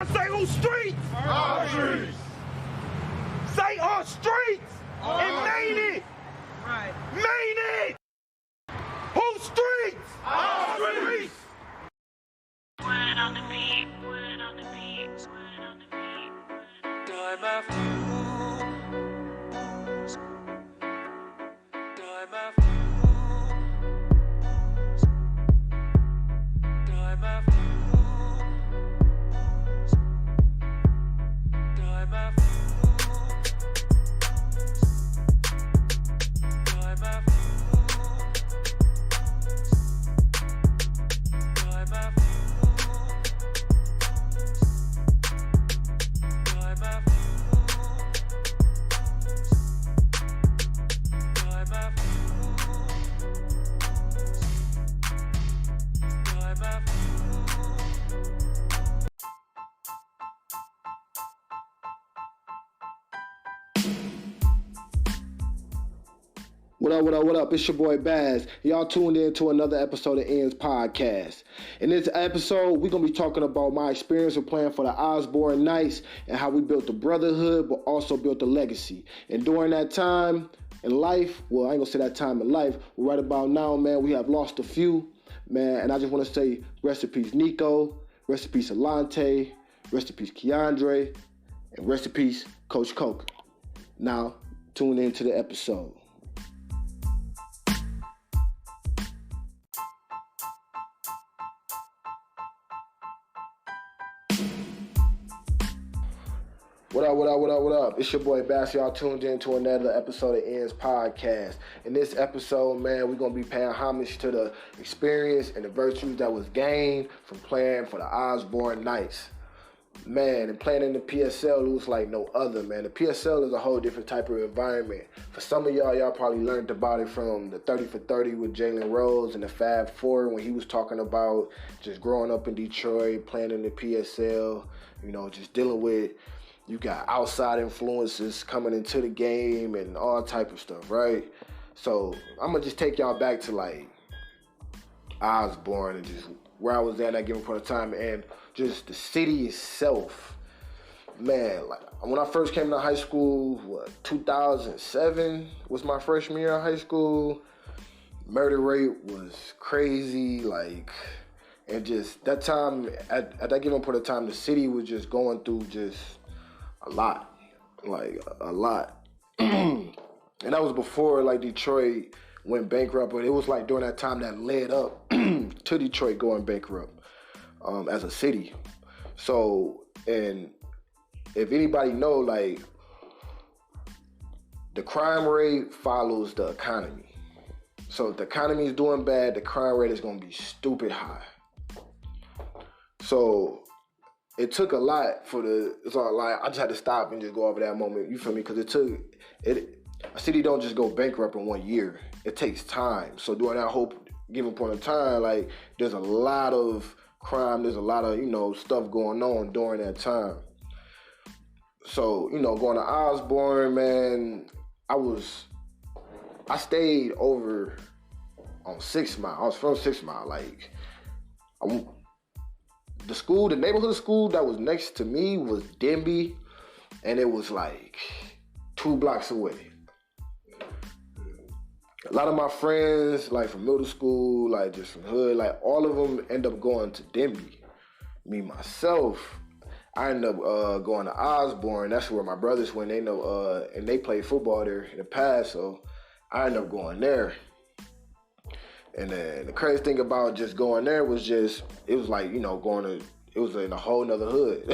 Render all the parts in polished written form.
Say on streets. Our streets. Say on streets. And main it. Right. Main it. Whose streets? Our streets. Word on the beat, word on the beat, word on the beat. Time after time after time after time after time after time after What up? It's your boy Bazz. Y'all tuned in to another episode of Ends Podcast. In this episode, we're going to be talking about my experience with playing for the Osborn Knights and how we built the Brotherhood, but also built the legacy. And during that time in life, well, I ain't going to say that time in life, but right about now, man, we have lost a few, man. And I just want to say rest in peace, Nico, rest in peace, Alante, rest in peace, Keandre, and rest in peace, Coach Coke. Now, tune in to the episode. What up? It's your boy Bazz. Y'all tuned in to another episode of Ends Podcast. In this episode, man, we're going to be paying homage to the experience and the virtues that was gained from playing for the Osborn Knights. Man, and playing in the PSL, it was like no other, man. The PSL is a whole different type of environment. For some of y'all probably learned about it from the 30 for 30 with Jalen Rose and the Fab Four when he was talking about just growing up in Detroit, playing in the PSL, you know, just dealing with, you got outside influences coming into the game and all type of stuff, right? So I'm going to just take y'all back to like Osborn and just where I was at that given point of time and just the city itself. Man, like when I first came to high school, 2007 was my freshman year of high school. Murder rate was crazy, like, and just that time, at that given point of time, the city was just going through just a lot. And that was before like Detroit went bankrupt, but it was like during that time that led up to Detroit going bankrupt as a city. So, and if anybody know, like, the crime rate follows the economy. So if the economy is doing bad, the crime rate is going to be stupid high. So it took a lot I just had to stop and just go over that moment, you feel me? Because a city don't just go bankrupt in 1 year. It takes time. So during that whole given point of time, like, there's a lot of crime, there's a lot of, you know, stuff going on during that time. So, you know, going to Osborn, man, I stayed over on 6 Mile. I was from 6 Mile. Like, the neighborhood school that was next to me was Denby, and it was like 2 blocks away. A lot of my friends, like from middle school, like just from hood, like all of them end up going to Denby. Me, myself, I ended up going to Osborn. That's where my brothers went. They know, and they played football there in the past, so I ended up going there. And then the crazy thing about just going there was it was like, you know, it was in a whole nother hood.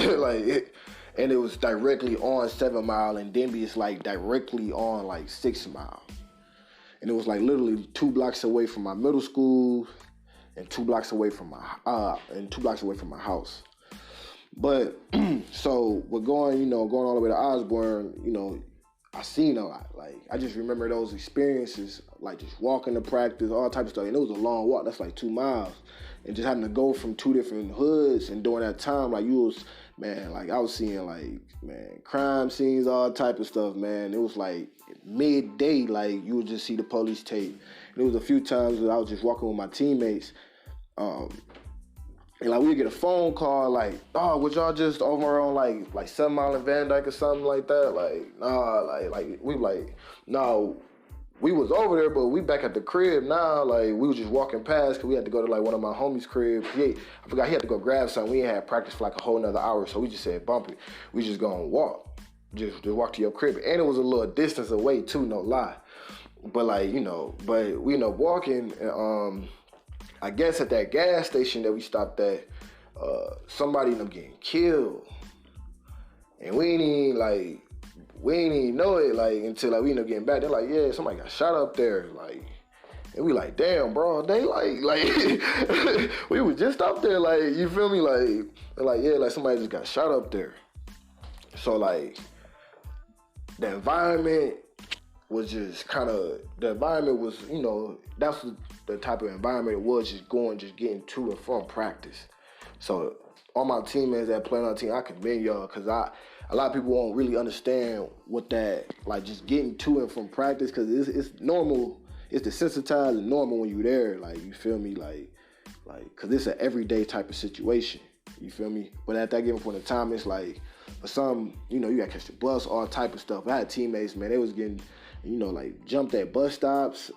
And it was directly on 7 Mile, and Denby is like directly on like 6 Mile. And it was like literally 2 blocks away from my middle school and 2 blocks away from my house. But so we're going all the way to Osborn, you know, I seen a lot. Like, I just remember those experiences, like just walking to practice, all types of stuff. And it was a long walk. That's like 2 miles. And just having to go from 2 different hoods. And during that time, like, I was seeing, like, man, crime scenes, all type of stuff, man. It was like midday, like, you would just see the police tape. And it was a few times that I was just walking with my teammates. And And like we get a phone call like, oh, would y'all just over on like 7 Mile and Van Dyke or something like that? Like, nah, like we like, no, we was over there, but we back at the crib now. Like we was just walking past because we had to go to like one of my homies' crib. I forgot he had to go grab something. We ain't had practice for like a whole nother hour, so we just said bump it. We just gonna walk, just walk to your crib, and it was a little distance away too, no lie. But like but we end up walking. And, I guess at that gas station that we stopped at, somebody ended up getting killed. And we ain't even know it like until like we ended up getting back. They're like, yeah, somebody got shot up there. Like, and we like, damn, bro, they like we was just up there, like, you feel me? Like, they're like, yeah, like somebody just got shot up there. So like the environment was just that's the type of environment it was, just getting to and from practice. So all my teammates that play on the team, I commend y'all, because a lot of people won't really understand what that, like, just getting to and from practice, because it's normal, it's desensitized and normal when you're there, like, you feel me, like, because it's an everyday type of situation, you feel me? But at that given point in time, it's like, for some, you gotta catch the bus, all type of stuff. I had teammates, man, they was getting, like, jumped at bus stops,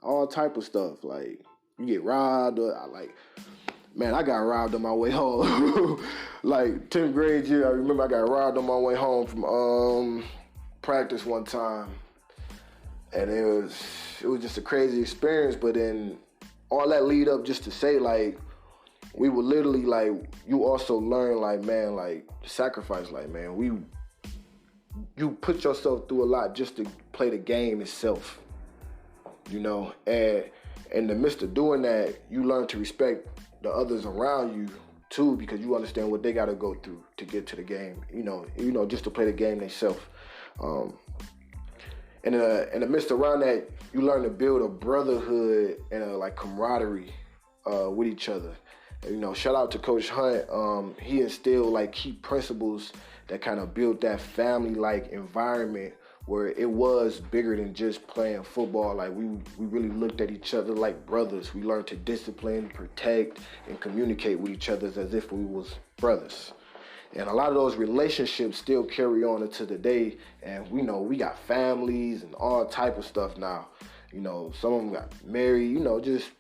all type of stuff. Like, you get robbed, I got robbed on my way home. Like, 10th grade year, I remember I got robbed on my way home from practice one time. And it was just a crazy experience, but then all that lead up just to say, like, we would literally, like, you also learn, like, man, like, sacrifice, like, man, you put yourself through a lot just to play the game itself, and in the midst of doing that, you learn to respect the others around you too, because you understand what they got to go through to get to the game, just to play the game themselves. And in the midst around that, you learn to build a brotherhood and a, like, camaraderie with each other. And, shout out to Coach Hunt. He instilled, like, key principles that kind of built that family-like environment where it was bigger than just playing football. Like, we really looked at each other like brothers. We learned to discipline, protect, and communicate with each other as if we was brothers. And a lot of those relationships still carry on until today. And we got families and all type of stuff now. Some of them got married, just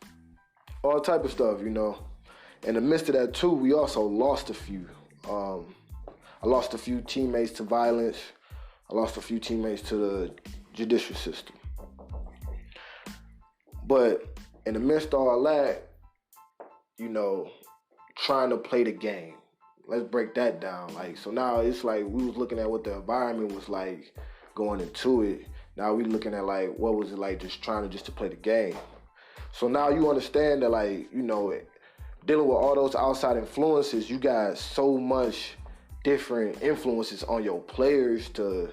all type of stuff, In the midst of that too, we also lost a few. I lost a few teammates to violence. I lost a few teammates to the judicial system. But in the midst of all that, trying to play the game. Let's break that down. Like, so now it's like we was looking at what the environment was like going into it. Now we looking at, like, what was it like just trying to play the game. So now you understand that, like, dealing with all those outside influences, you got so much different influences on your players to,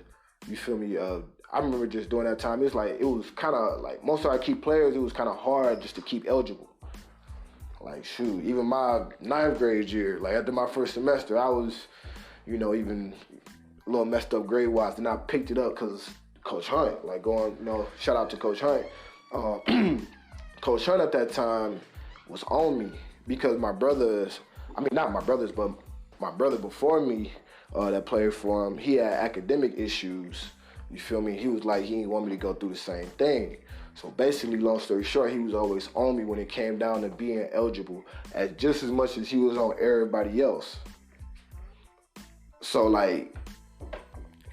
you feel me? I remember just during that time, it was kind of like most of our key players, it was kind of hard just to keep eligible. Like, shoot, even my 9th grade year, like after my first semester, I was, even a little messed up grade-wise. Then I picked it up because Coach Hunt, like shout out to Coach Hunt. Coach Hunt at that time was on me because my brothers, not my brothers, but my brother before me that played for him, he had academic issues. You feel me? He was like, he didn't want me to go through the same thing. So basically, long story short, he was always on me when it came down to being eligible, just as much as he was on everybody else. So like,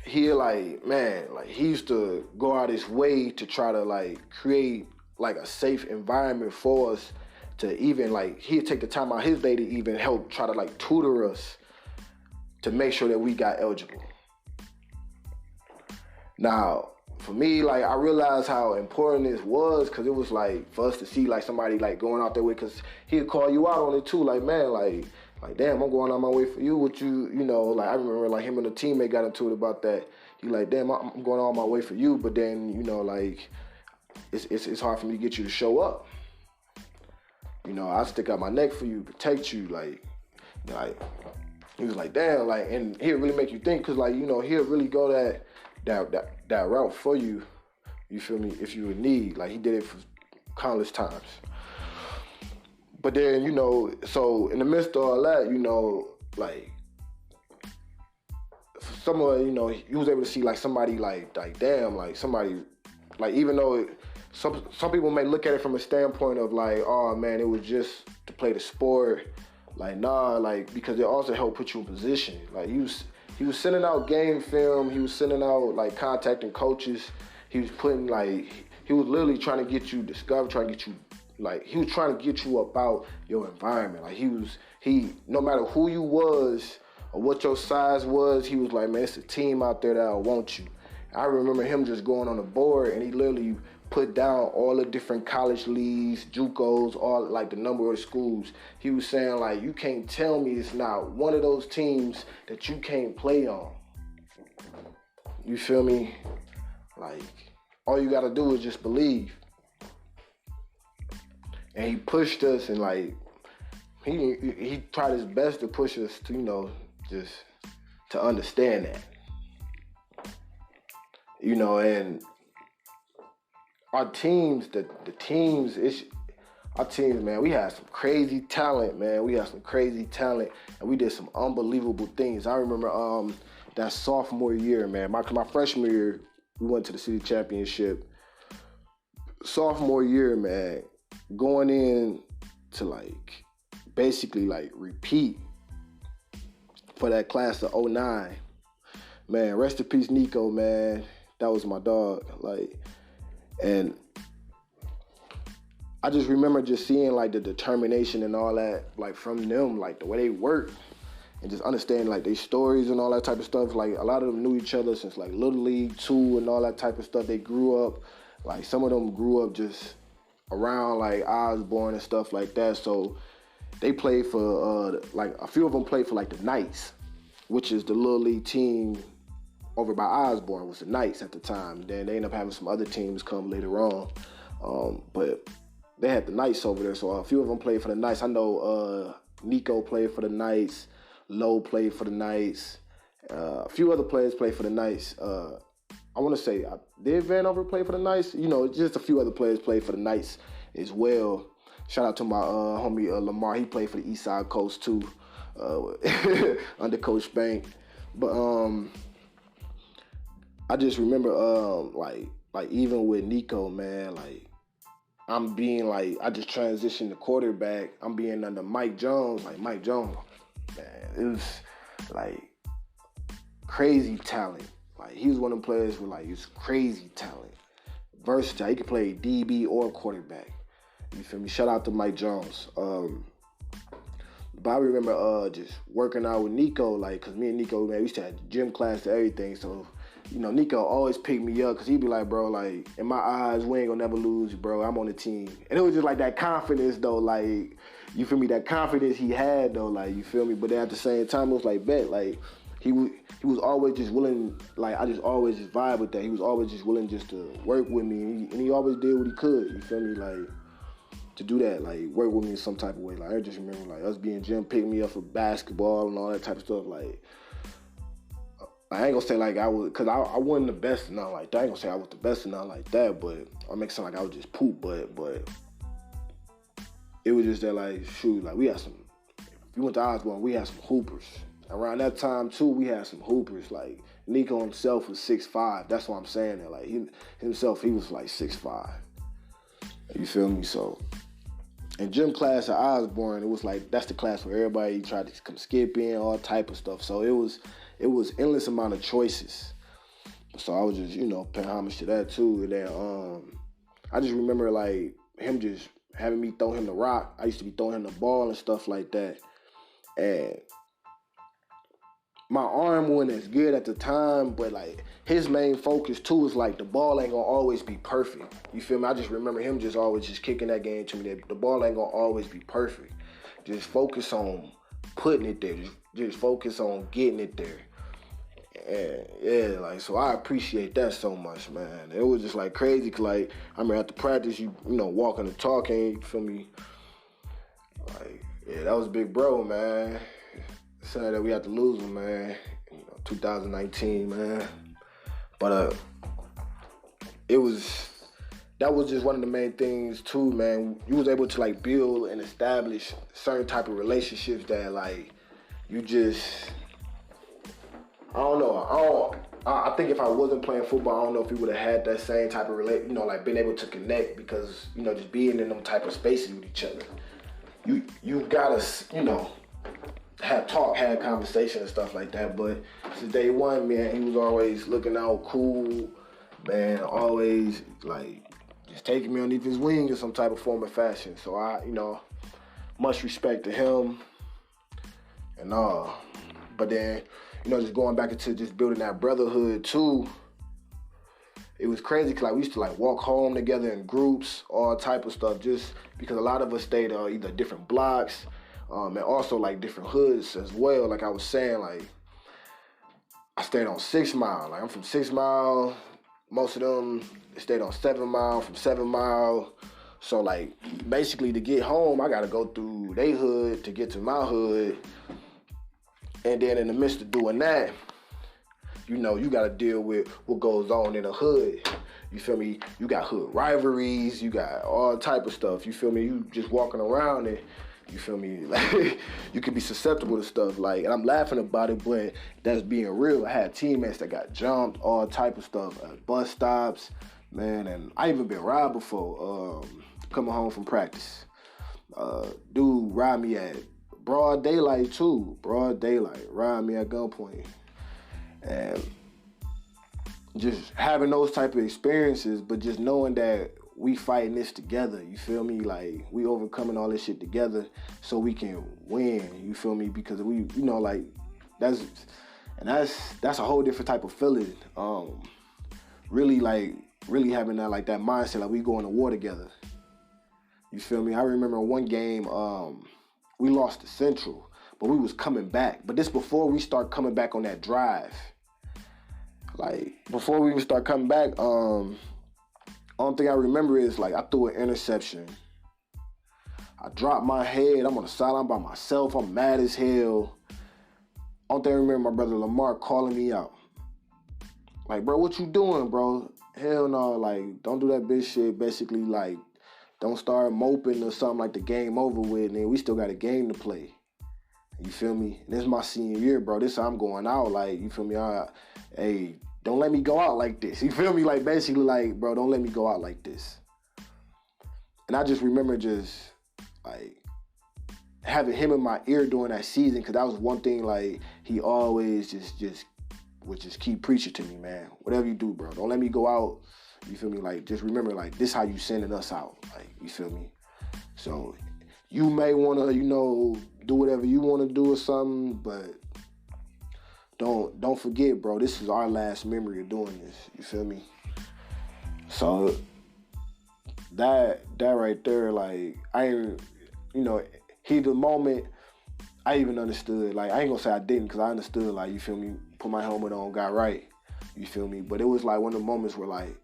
he he used to go out his way to try to, like, create, like, a safe environment for us to even, like, he'd take the time out his day to even help try to, like, tutor us to make sure that we got eligible. Now, for me, like, I realized how important this was, because it was, like, for us to see, like, somebody, like, going out there with, because he'd call you out on it too, like, man, like, damn, I'm going on my way for you, what you know, like, I remember, like, him and a teammate got into it about that. He like, damn, I'm going on my way for you, but then, like, it's hard for me to get you to show up. I stick out my neck for you, protect you, like, he was like, damn, like, and he'll really make you think, because, like, he'll really go that route for you, you feel me, if you would need. Like, he did it for countless times. but then, you know, so in the midst of all that, you know, like, someone, you know, he was able to see, like, somebody, like damn, like, somebody, like, even though some people may look at it from a standpoint of, like, oh, man, it was just to play the sport. Like, nah, like, because it also helped put you in position. Like, he was sending out game film. He was sending out, like, contacting coaches. He was putting, like, he was literally trying to get you discovered, trying to get you, like, he was trying to get you about your environment. Like, no matter who you was or what your size was, he was like, man, it's a team out there that'll want you. I remember him just going on the board, and he literally put down all the different college leagues, JUCOs, all, like, the number of schools. He was saying, like, you can't tell me it's not one of those teams that you can't play on. You feel me? Like, all you gotta do is just believe. And he pushed us, and, like, he tried his best to push us to, you know, just to understand that. You know, and our teams, our teams, man, we had some crazy talent, man. We had some crazy talent, and we did some unbelievable things. I remember that sophomore year, man. My freshman year, we went to the city championship. Sophomore year, man, going in to, like, basically, like, repeat for that class of 09. Man, rest in peace, Nico, man. That was my dog. Like, and I just remember just seeing, like, the determination and all that, like, from them, like, the way they work, and just understanding, like, their stories and all that type of stuff. Like, a lot of them knew each other since, like, Little League 2 and all that type of stuff. They grew up, like, some of them grew up just around, like, Osborn and stuff like that. So they played for, like, a few of them played for, like, the Knights, which is the Little League team over by Osborn, was the Knights at the time. Then they ended up having some other teams come later on. But they had the Knights over there, so a few of them played for the Knights. I know Nico played for the Knights, Lowe played for the Knights, a few other players played for the Knights. I want to say, did Vanover play for the Knights? You know, just a few other players played for the Knights as well. Shout out to my homie Lamar. He played for the East Side Coast too, under Coach Bank. But I just remember, like even with Nico, man, like, I'm being, like, I just transitioned to quarterback. I'm being under Mike Jones. Like, Mike Jones, man, it was, like, crazy talent. Like, he was one of the players with, like, he's crazy talent. Versatile. He could play DB or quarterback. You feel me? Shout out to Mike Jones. But I remember just working out with Nico, like, because me and Nico, man, we used to have gym class and everything. So, you know, Nico always picked me up because he'd be like, bro, like, in my eyes, we ain't gonna never lose, bro. I'm on the team. And it was just like that confidence, though, like, you feel me? That confidence he had, though, like, you feel me? But then at the same time, it was like, bet, like, he was always just willing, like, I just always just vibe with that. He was always just willing just to work with me. And he always did what he could, you feel me? Like, to do that, like, work with me in some type of way. Like, I just remember, like, us being gym, picking me up for basketball and all that type of stuff. Like, I ain't gonna say, like, I was, because I wasn't the best or nothing like that. I ain't gonna say I was the best or nothing like that, but I make it sound like I was just poop, but it was just that, like, shoot, like, we had some, if you went to Osborn, we had some hoopers. Around that time, too, we had some hoopers. Like, Nico himself was 6'5". That's what I'm saying there. Like, he was like 6'5". You feel me? So, in gym class at Osborn, it was like, that's the class where everybody tried to come skip in, all type of stuff. So, it was endless amount of choices. So, I was just, you know, paying homage to that, too. And then, I just remember, like, him just having me throw him the rock. I used to be throwing him the ball and stuff like that. And my arm wasn't as good at the time, but, like, his main focus, too, was, like, the ball ain't gonna always be perfect. You feel me? I just remember him just always just kicking that game to me, that the ball ain't gonna always be perfect. Just focus on putting it there. Just focus on getting it there. And, yeah, like, so I appreciate that so much, man. It was just, like, crazy, because, like, I mean, after practice, you know, walking and talking, you feel me? Like, yeah, that was big bro, man. Sad that we had to lose him, man. You know, 2019, man. But it was that was just one of the main things too, man. You was able to like build and establish certain type of relationships that like you just, I don't know. I think if I wasn't playing football, I don't know if we would have had that same type of like been able to connect because, just being in them type of spaces with each other. You gotta, have conversation and stuff like that. But since day one, man, he was always looking out cool, man, always like just taking me underneath his wing in some type of form or fashion. So I, much respect to him and all. But then, just going back into just building that brotherhood too, it was crazy because we used to like walk home together in groups, all type of stuff, just because a lot of us stayed either different blocks and also like different hoods as well. Like I was saying, like I stayed on 6 Mile. Like I'm from 6 Mile. Most of them stayed on 7 Mile, from 7 Mile. So like basically to get home, I gotta go through their hood to get to my hood. And then in the midst of doing that, you gotta deal with what goes on in the hood. You feel me? You got hood rivalries, you got all type of stuff. You feel me? You just walking around and you feel me? Like you could be susceptible to stuff. Like, and I'm laughing about it, but that's being real. I had teammates that got jumped, all type of stuff, at bus stops, man. And I even been robbed before. Coming home from practice, dude robbed me at broad daylight too. Broad daylight, robbed me at gunpoint, and just having those type of experiences, but just knowing that we fighting this together, you feel me? Like, we overcoming all this shit together so we can win, you feel me? Because we, like, that's a whole different type of feeling. Really having that, like, that mindset, like, we going to war together. You feel me? I remember one game, we lost to Central, but we was coming back. But this before we start coming back on that drive. Like, before we even start coming back, only thing I remember is, like, I threw an interception. I dropped my head. I'm on the sideline by myself. I'm mad as hell. Only thing I remember, my brother Lamar calling me out. Like, bro, what you doing, bro? Hell no, like, don't do that bitch shit. Basically, like, don't start moping or something like the game over with, and then we still got a game to play. You feel me? And this is my senior year, bro. This I'm going out. Like, you feel me? Hey, don't let me go out like this. You feel me? Like, basically, like, bro, don't let me go out like this. And I just remember just, like, having him in my ear during that season, because that was one thing, like, he always just would just keep preaching to me, man. Whatever you do, bro, don't let me go out. You feel me? Like, just remember, like, this how you sending us out. Like, you feel me? So you may want to, do whatever you want to do or something, but don't forget, bro, this is our last memory of doing this. You feel me? So that right there, like, the moment I even understood. Like, I ain't gonna say I didn't, because I understood, like, you feel me, put my helmet on, got right. You feel me? But it was like one of the moments where, like,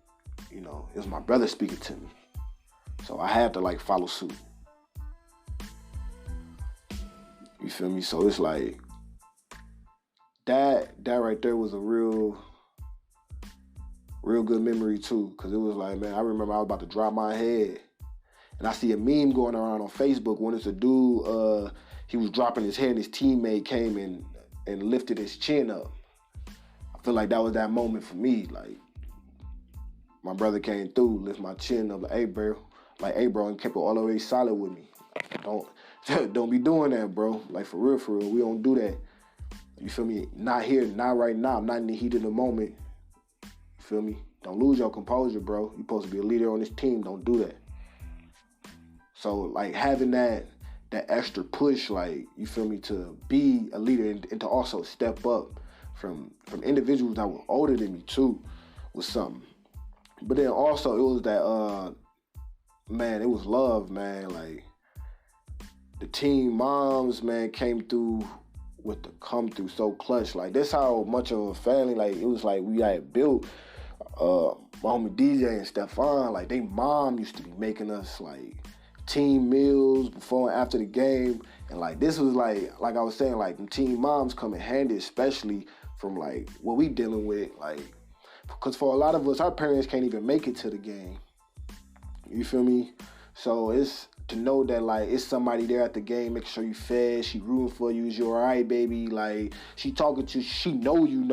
it was my brother speaking to me. So I had to, like, follow suit. You feel me? So it's like, that right there was a real good memory too. Because it was like, man, I remember I was about to drop my head. And I see a meme going around on Facebook when it's a dude, he was dropping his head and his teammate came and lifted his chin up. I feel like that was that moment for me. Like, my brother came through, lift my chin up, like, hey, bro, and kept it all the way solid with me. Don't be doing that, bro. Like, for real, we don't do that. You feel me? Not here, not right now. I'm not in the heat of the moment. You feel me? Don't lose your composure, bro. You're supposed to be a leader on this team. Don't do that. So, like, having that extra push, like, you feel me, to be a leader and to also step up from individuals that were older than me too was something. But then also it was that, man, it was love, man. Like, the team moms, man, came through with the come through so clutch. Like, that's how much of a family, like, it was like we had built. My homie DJ and Stefan, like, they mom used to be making us, like, team meals before and after the game. And, like, this was like I was saying, like, them team moms come in handy, especially from, like, what we dealing with. Like, because for a lot of us, our parents can't even make it to the game. You feel me? So it's to know that like it's somebody there at the game, making sure you fed, she rooting for you, is you alright, baby? Like she talking to you, she know you,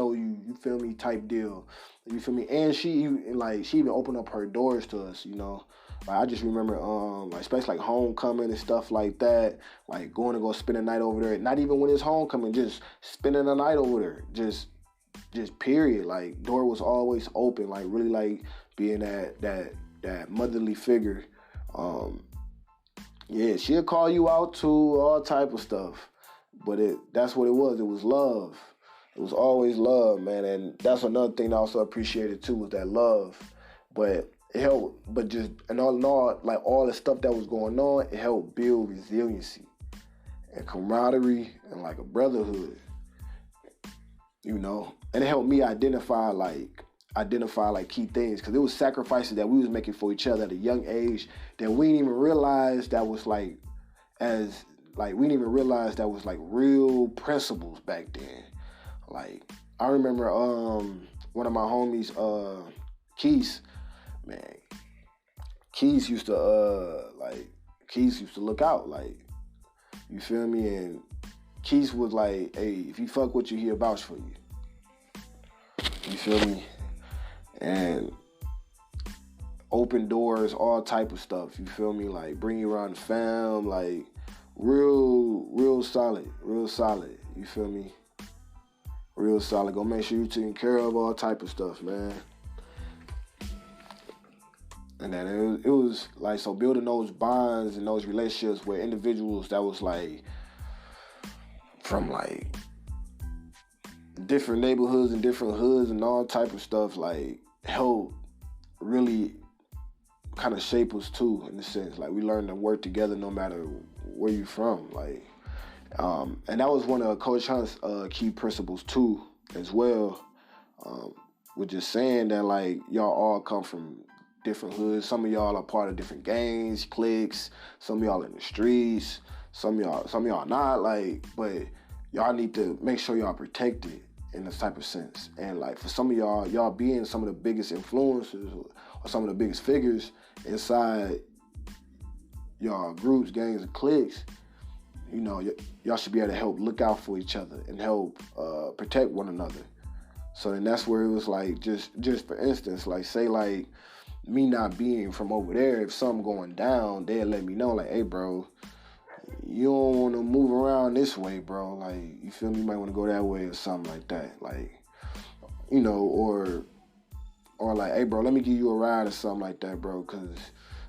you feel me, type deal. You feel me? And she even opened up her doors to us, you know. Like I just remember like especially like homecoming and stuff like that, like going to go spend a night over there. Not even when it's homecoming, just spending a night over there. Just period. Like door was always open, like really like being that motherly figure. Yeah, she'll call you out to all type of stuff, but that's what it was. It was love. It was always love, man, and that's another thing I also appreciated too was that love. But it helped. But just and all in all, like all the stuff that was going on, it helped build resiliency and camaraderie and like a brotherhood, you know. And it helped me identify key things, because it was sacrifices that we was making for each other at a young age that we didn't even realize that was like real principles back then. Like I remember one of my homies, Keith, man, Keith used to look out, like, you feel me? And Keith was like, hey, if you fuck with you, he'll vouch for you. You feel me? And open doors, all type of stuff, you feel me? Like bring you around the fam, like real solid, you feel me? Real solid. Go make sure you're taking care of all type of stuff, man. And then it was like, so building those bonds and those relationships with individuals that was like from like different neighborhoods and different hoods and all type of stuff, like helped really kind of shape us too, in a sense. Like we learned to work together no matter where you from, like, and that was one of Coach Hunt's key principles too, as well. With just saying that like y'all all come from different hoods. Some of y'all are part of different gangs, cliques. Some of y'all in the streets. Some of y'all not, like, but y'all need to make sure y'all protected in this type of sense. And like for some of y'all being some of the biggest influencers or some of the biggest figures inside y'all groups, gangs, and cliques, you know, y'all should be able to help look out for each other and help protect one another. So then that's where it was like, just for instance, like say like me not being from over there, if something going down, they'll let me know, like, hey bro, you don't want to move around this way, bro. Like, you feel me? You might want to go that way or something like that. Like, you know, or like, hey, bro, let me give you a ride or something like that, bro, because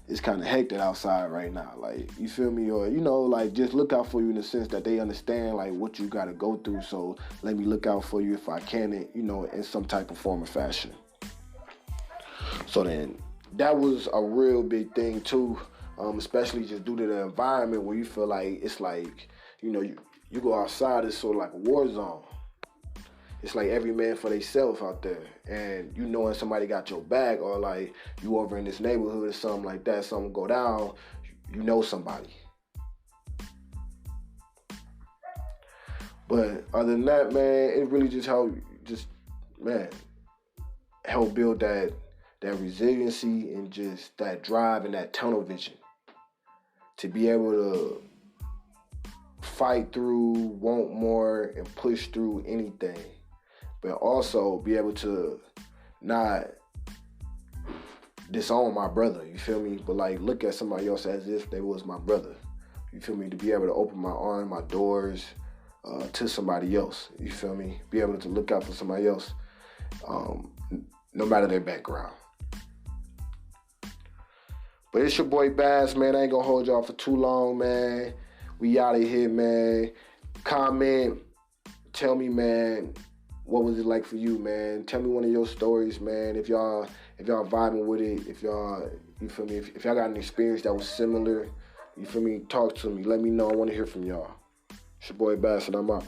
it's kind of hectic outside right now. Like, you feel me? Or, you know, like, just look out for you in the sense that they understand, like, what you got to go through. So let me look out for you if I can, you know, in some type of form or fashion. So then that was a real big thing, too. Especially just due to the environment where you feel like it's like, you know, you go outside, it's sort of like a war zone. It's like every man for themselves out there. And you knowing somebody got your back, or like you over in this neighborhood or something like that, something go down, you know somebody. But other than that, man, it really just help build that resiliency and just that drive and that tunnel vision to be able to fight through, want more, and push through anything. But also be able to not disown my brother, you feel me? But like look at somebody else as if they was my brother. You feel me? To be able to open my arms, my doors to somebody else, you feel me? Be able to look out for somebody else, no matter their background. But it's your boy Bazz, man. I ain't gonna hold y'all for too long, man. We out of here, man. Comment, tell me, man, what was it like for you, man? Tell me one of your stories, man. If y'all vibing with it, if y'all, you feel me? If y'all got an experience that was similar, you feel me? Talk to me. Let me know. I want to hear from y'all. It's your boy Bazz, and I'm out.